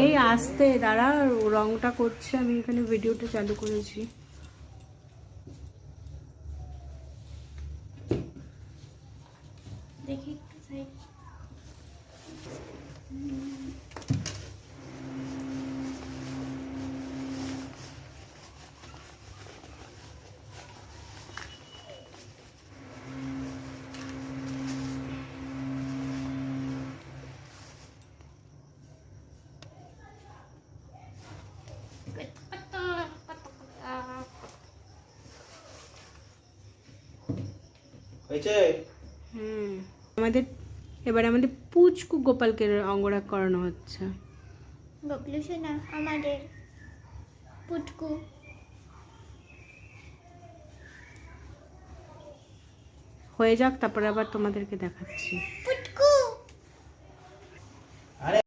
এই আসতে দাঁড়া, রংটা করছে, আমি এখানে ভিডিওটা চালু করেছি। দেখি একটু সাইড। আমাদের পুচকু গোপালকে অঙ্গরাগ করানো হচ্ছে। বকলু শোনা আমাদের পুটকু। হয়ে যাক, তারপরে আবার তোমাদেরকে দেখাচ্ছি।